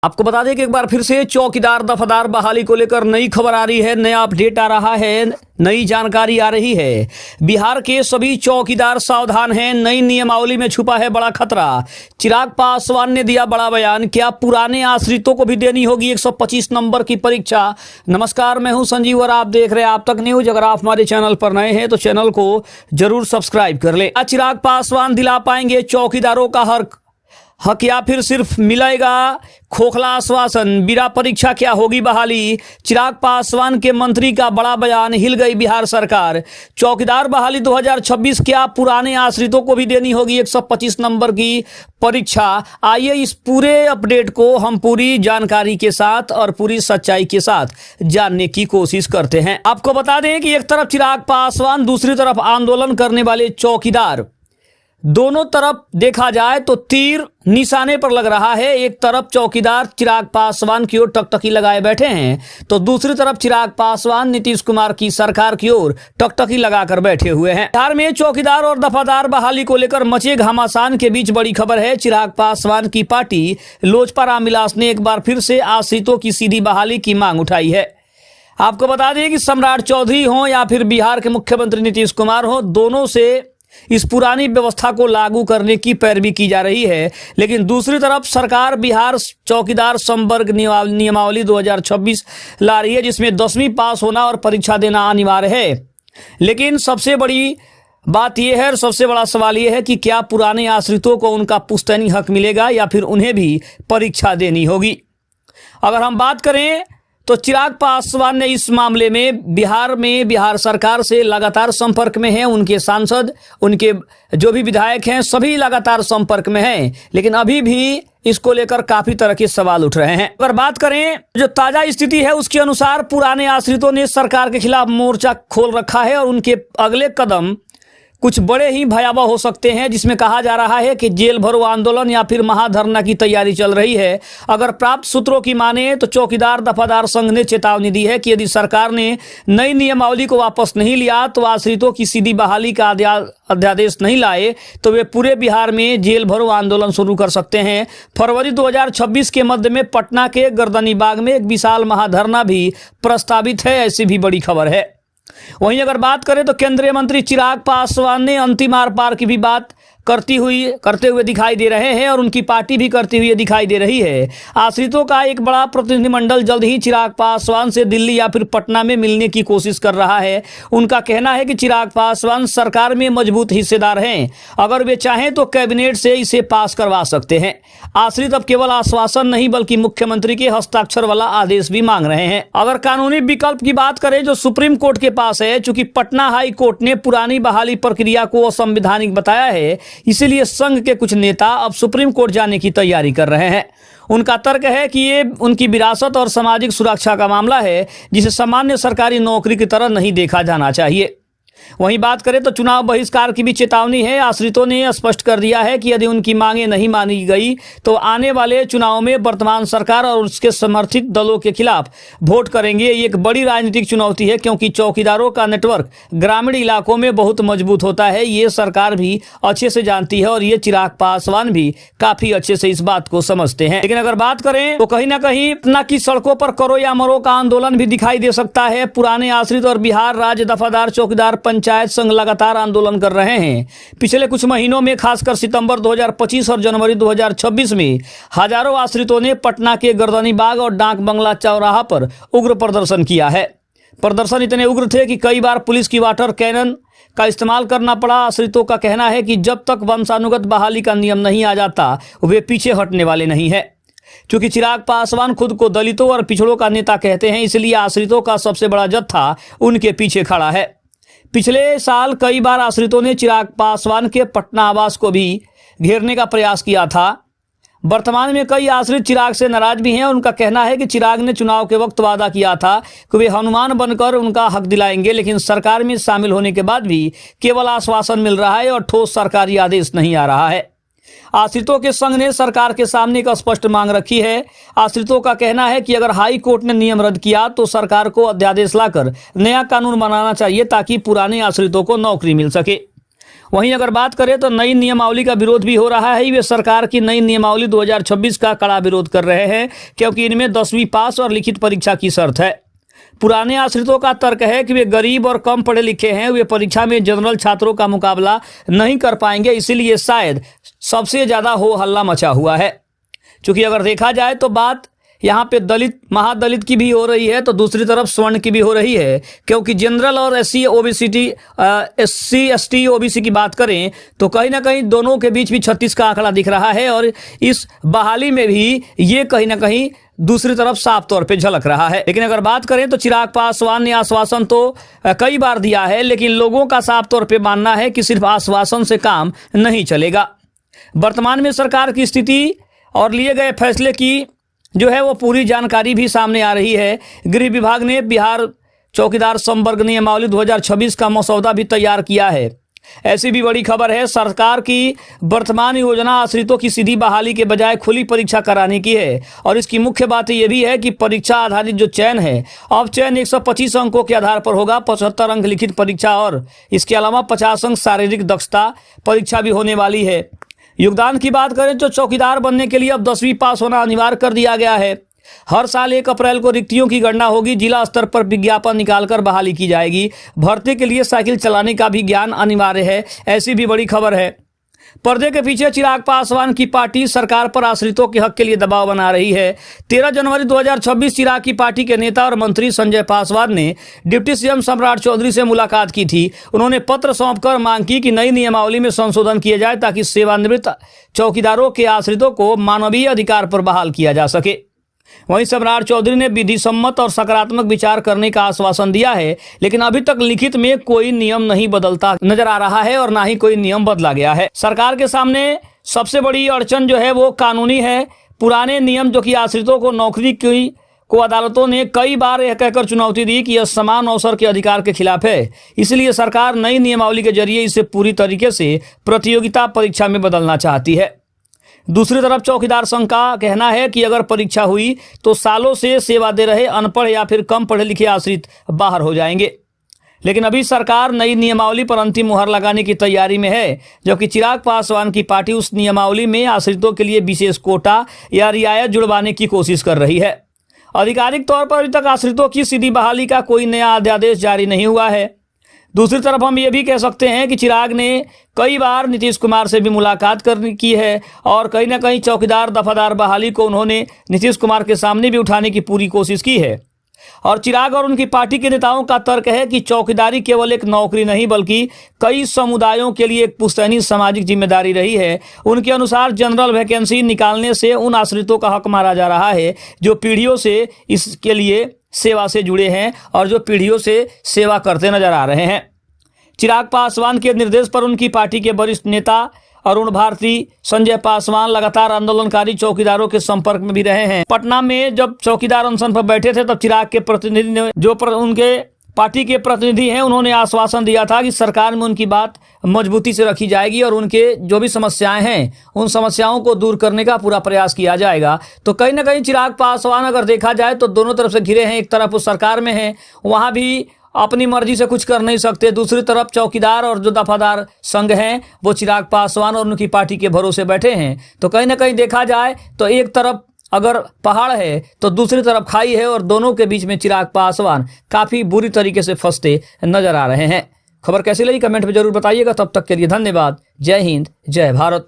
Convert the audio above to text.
आपको बता दें कि एक बार फिर से चौकीदार दफादार बहाली को लेकर नई खबर आ रही है, नया अपडेट आ रहा है, नई जानकारी आ रही है। बिहार के सभी चौकीदार सावधान हैं, नई नियमावली में छुपा है बड़ा खतरा। चिराग पासवान ने दिया बड़ा बयान, क्या पुराने आश्रितों को भी देनी होगी 125 नंबर की परीक्षा। नमस्कार, मैं हूं संजीव और आप देख रहे हैं आप तक न्यूज। अगर आप हमारे चैनल पर नए हैं तो चैनल को जरूर सब्सक्राइब कर ले। चिराग पासवान दिला पाएंगे चौकीदारों का हक या फिर सिर्फ मिलेगा खोखला आश्वासन। बिना परीक्षा क्या होगी बहाली। चिराग पासवान के मंत्री का बड़ा बयान, हिल गई बिहार सरकार। चौकीदार बहाली 2026 क्या पुराने आश्रितों को भी देनी होगी 125 नंबर की परीक्षा। आइए इस पूरे अपडेट को हम पूरी जानकारी के साथ और पूरी सच्चाई के साथ जानने की कोशिश करते हैं। आपको बता दें कि एक तरफ चिराग पासवान, दूसरी तरफ आंदोलन करने वाले चौकीदार, दोनों तरफ देखा जाए तो तीर निशाने पर लग रहा है। एक तरफ चौकीदार चिराग पासवान की ओर टकटकी लगाए बैठे हैं तो दूसरी तरफ चिराग पासवान नीतीश कुमार की सरकार की ओर टकटकी लगाकर बैठे हुए हैं। बिहार में चौकीदार और दफादार बहाली को लेकर मचे घमासान के बीच बड़ी खबर है। चिराग पासवान की पार्टी लोजपा रामविलास ने एक बार फिर से आश्रितों की सीधी बहाली की मांग उठाई है। आपको बता दें कि सम्राट चौधरी हो या फिर बिहार के मुख्यमंत्री नीतीश कुमार हो, दोनों से इस पुरानी व्यवस्था को लागू करने की पैरवी की जा रही है। लेकिन दूसरी तरफ सरकार बिहार चौकीदार संवर्ग नियमावली 2026 ला रही है, जिसमें 10वीं पास होना और परीक्षा देना अनिवार्य है। लेकिन सबसे बड़ी बात यह है और सबसे बड़ा सवाल यह है कि क्या पुराने आश्रितों को उनका पुश्तैनी हक मिलेगा या फिर उन्हें भी परीक्षा देनी होगी। अगर हम बात करें तो चिराग पासवान ने इस मामले में बिहार सरकार से लगातार संपर्क में हैं। उनके सांसद, उनके जो भी विधायक हैं, सभी लगातार संपर्क में हैं। लेकिन अभी भी इसको लेकर काफी तरह के सवाल उठ रहे हैं। अगर बात करें जो ताजा स्थिति है उसके अनुसार पुराने आश्रितों ने सरकार के खिलाफ मोर्चा खोल रखा है और उनके अगले कदम कुछ बड़े ही भयावह हो सकते हैं, जिसमें कहा जा रहा है कि जेल भरो आंदोलन या फिर महाधरना की तैयारी चल रही है। अगर प्राप्त सूत्रों की माने तो चौकीदार दफादार संघ ने चेतावनी दी है कि यदि सरकार ने नई नियमावली को वापस नहीं लिया तो आश्रितों की सीधी बहाली का अध्यादेश नहीं लाए तो वे पूरे बिहार में जेल भरो आंदोलन शुरू कर सकते हैं। फरवरी 2026 के मध्य में पटना के गर्दनीबाग में एक विशाल महाधरना भी प्रस्तावित है, ऐसी भी बड़ी खबर है। वहीं अगर बात करें तो केंद्रीय मंत्री चिराग पासवान ने अंतिम आर पार की भी बात करते हुए दिखाई दे रहे हैं और उनकी पार्टी भी करती हुई दिखाई दे रही है। आश्रितों का एक बड़ा प्रतिनिधिमंडल जल्द ही चिराग पासवान से दिल्ली या फिर पटना में मिलने की कोशिश कर रहा है। उनका कहना है कि चिराग पासवान सरकार में मजबूत हिस्सेदार हैं, अगर वे चाहें तो कैबिनेट से इसे पास करवा सकते हैं। आश्रित अब केवल आश्वासन नहीं बल्कि मुख्यमंत्री के हस्ताक्षर वाला आदेश भी मांग रहे हैं। अगर कानूनी विकल्प की बात करें जो सुप्रीम कोर्ट के पास है, चूंकि पटना हाई कोर्ट ने पुरानी बहाली प्रक्रिया को असंवैधानिक बताया है, इसीलिए संघ के कुछ नेता अब सुप्रीम कोर्ट जाने की तैयारी कर रहे हैं। उनका तर्क है कि ये उनकी विरासत और सामाजिक सुरक्षा का मामला है, जिसे सामान्य सरकारी नौकरी की तरह नहीं देखा जाना चाहिए। वहीं बात करें तो चुनाव बहिष्कार की भी चेतावनी है। आश्रितों ने स्पष्ट कर दिया है कि यदि उनकी मांगें नहीं मानी गई तो आने वाले चुनाव में वर्तमान सरकार और उसके समर्थित दलों के खिलाफ वोट करेंगे। ये एक बड़ी राजनीतिक चुनौती है क्योंकि चौकीदारों का नेटवर्क ग्रामीण इलाकों में बहुत मजबूत होता है। ये सरकार भी अच्छे से जानती है और ये चिराग पासवान भी काफी अच्छे से इस बात को समझते हैं। लेकिन अगर बात करें तो कहीं ना कहीं पटना की सड़कों पर करो या मरो का आंदोलन भी दिखाई दे सकता है। पुराने आश्रित और बिहार राज्य दफादार चौकीदार पंचायत संघ लगातार आंदोलन कर रहे हैं। पिछले कुछ महीनों में खासकर सितंबर 2025 और जनवरी 2026 में हजारों आश्रितों ने पटना के गर्दनीबाग और डाक बंगला चौराहा पर उग्र प्रदर्शन किया है। प्रदर्शन इतने उग्र थे कि कई बार पुलिस की वाटर कैनन का इस्तेमाल करना पड़ा। आश्रितों का कहना है कि जब तक वंशानुगत बहाली का नियम नहीं आ जाता वे पीछे हटने वाले नहीं है। क्योंकि चिराग पासवान खुद को दलितों और पिछड़ों का नेता कहते हैं, इसलिए आश्रितों का सबसे बड़ा जत्था उनके पीछे खड़ा है। पिछले साल कई बार आश्रितों ने चिराग पासवान के पटना आवास को भी घेरने का प्रयास किया था। वर्तमान में कई आश्रित चिराग से नाराज भी हैं। उनका कहना है कि चिराग ने चुनाव के वक्त वादा किया था कि वे हनुमान बनकर उनका हक दिलाएंगे, लेकिन सरकार में शामिल होने के बाद भी केवल आश्वासन मिल रहा है और ठोस सरकारी आदेश नहीं आ रहा है। आश्रितों के संघ ने सरकार के सामने एक स्पष्ट मांग रखी है। आश्रितों का कहना है कि अगर हाई कोर्ट ने नियम रद्द किया तो सरकार को अध्यादेश लाकर नया कानून बनाना चाहिए ताकि पुराने आश्रितों को नौकरी मिल सके। वहीं अगर बात करें तो नई नियमावली का विरोध भी हो रहा है। वे सरकार की नई नियमावली 2026 का कड़ा विरोध कर रहे हैं, क्योंकि इनमें 10वीं पास और लिखित परीक्षा की शर्त है। पुराने आश्रितों का तर्क है कि वे गरीब और कम पढ़े लिखे हैं, वे परीक्षा में जनरल छात्रों का मुकाबला नहीं कर पाएंगे, इसीलिए शायद सबसे ज़्यादा हो हल्ला मचा हुआ है। चूँकि अगर देखा जाए तो बात यहाँ पे दलित महादलित की भी हो रही है, तो दूसरी तरफ स्वर्ण की भी हो रही है, क्योंकि जनरल और SC ST OBC की बात करें तो कहीं ना कहीं दोनों के बीच भी 36 का आंकड़ा दिख रहा है, और इस बहाली में भी ये कहीं ना कहीं दूसरी तरफ साफ तौर पे झलक रहा है। लेकिन अगर बात करें तो चिराग पासवान ने आश्वासन तो कई बार दिया है, लेकिन लोगों का साफ तौर पे मानना है कि सिर्फ आश्वासन से काम नहीं चलेगा। वर्तमान में सरकार की स्थिति और लिए गए फैसले की जो है वो पूरी जानकारी भी सामने आ रही है। गृह विभाग ने बिहार चौकीदार संवर्ग नियमावली 2026 का मसौदा भी तैयार किया है। ऐसी भी बड़ी खबर है, सरकार की वर्तमान योजना आश्रितों की सीधी बहाली के बजाय खुली परीक्षा कराने की है। और इसकी मुख्य बात यह भी है कि परीक्षा आधारित जो चयन है, अब चयन 125 अंकों के आधार पर होगा। 75 अंक लिखित परीक्षा और इसके अलावा 50 अंक शारीरिक दक्षता परीक्षा भी होने वाली है। योगदान की बात करें तो चौकीदार बनने के लिए अब 10वीं पास होना अनिवार्य कर दिया गया है। हर साल 1 अप्रैल को रिक्तियों की गणना होगी। जिला स्तर पर विज्ञापन निकालकर बहाली की जाएगी। भर्ती के लिए साइकिल चलाने का भी ज्ञान अनिवार्य है। ऐसी भी बड़ी खबर है। पर्दे के पीछे चिराग पासवान की पार्टी सरकार पर आश्रितों के हक के लिए दबाव बना रही है। 13 जनवरी 2026 चिराग की पार्टी के नेता और मंत्री संजय पासवान ने डिप्टी CM सम्राट चौधरी से मुलाकात की थी। उन्होंने पत्र सौंपकर मांग की कि नई नियमावली में संशोधन किया जाए, ताकि सेवानिवृत्त चौकीदारों के आश्रितों को मानवीय अधिकार पर बहाल किया जा सके। वहीं सम्राट चौधरी ने विधि सम्मत और सकारात्मक विचार करने का आश्वासन दिया है, लेकिन अभी तक लिखित में कोई नियम नहीं बदलता नजर आ रहा है और ना ही कोई नियम बदला गया है। सरकार के सामने सबसे बड़ी अड़चन जो है वो कानूनी है। पुराने नियम जो कि आश्रितों को नौकरी को अदालतों ने कई बार यह कहकर चुनौती दी कि यह समान अवसर के अधिकार के खिलाफ है, इसलिए सरकार नई नियमावली के जरिए इसे पूरी तरीके से प्रतियोगिता परीक्षा में बदलना चाहती है। दूसरी तरफ चौकीदार संघ का कहना है कि अगर परीक्षा हुई तो सालों से सेवा दे रहे अनपढ़ या फिर कम पढ़े लिखे आश्रित बाहर हो जाएंगे। लेकिन अभी सरकार नई नियमावली पर अंतिम मुहर लगाने की तैयारी में है, जबकि चिराग पासवान की पार्टी उस नियमावली में आश्रितों के लिए विशेष कोटा या रियायत जुड़वाने की कोशिश कर रही है। आधिकारिक तौर पर अभी तक आश्रितों की सीधी बहाली का कोई नया अध्यादेश जारी नहीं हुआ है। दूसरी तरफ हम ये भी कह सकते हैं कि चिराग ने कई बार नीतीश कुमार से भी मुलाकात की है, और कहीं ना कहीं चौकीदार दफादार बहाली को उन्होंने नीतीश कुमार के सामने भी उठाने की पूरी कोशिश की है। और चिराग और उनकी पार्टी के नेताओं का तर्क है कि चौकीदारी केवल एक नौकरी नहीं, बल्कि कई समुदायों के लिए एक पुश्तैनी सामाजिक जिम्मेदारी रही है। उनके अनुसार जनरल वैकेंसी निकालने से उन आश्रितों का हक मारा जा रहा है जो पीढ़ियों से इसके लिए सेवा से जुड़े हैं और जो पीढ़ियों से सेवा करते नजर आ रहे हैं। चिराग पासवान के निर्देश पर उनकी पार्टी के वरिष्ठ नेता अरुण भारती, संजय पासवान लगातार आंदोलनकारी चौकीदारों के संपर्क में भी रहे हैं। पटना में जब चौकीदार अनशन पर बैठे थे, तब चिराग के प्रतिनिधि ने उनके पार्टी के प्रतिनिधि हैं, उन्होंने आश्वासन दिया था कि सरकार में उनकी बात मजबूती से रखी जाएगी और उनके जो भी समस्याएं हैं उन समस्याओं को दूर करने का पूरा प्रयास किया जाएगा। तो कहीं ना कहीं चिराग पासवान अगर देखा जाए तो दोनों तरफ से घिरे हैं। एक तरफ वो सरकार में है, वहाँ भी अपनी मर्जी से कुछ कर नहीं सकते। दूसरी तरफ चौकीदार और जो दफादार संघ हैं वो चिराग पासवान और उनकी पार्टी के भरोसे बैठे हैं। तो कहीं ना कहीं देखा जाए तो एक तरफ अगर पहाड़ है तो दूसरी तरफ खाई है, और दोनों के बीच में चिराग पासवान काफ़ी बुरी तरीके से फंसते नजर आ रहे हैं। खबर कैसी लगी कमेंट में जरूर बताइएगा। तब तक के लिए धन्यवाद। जय हिंद, जय भारत।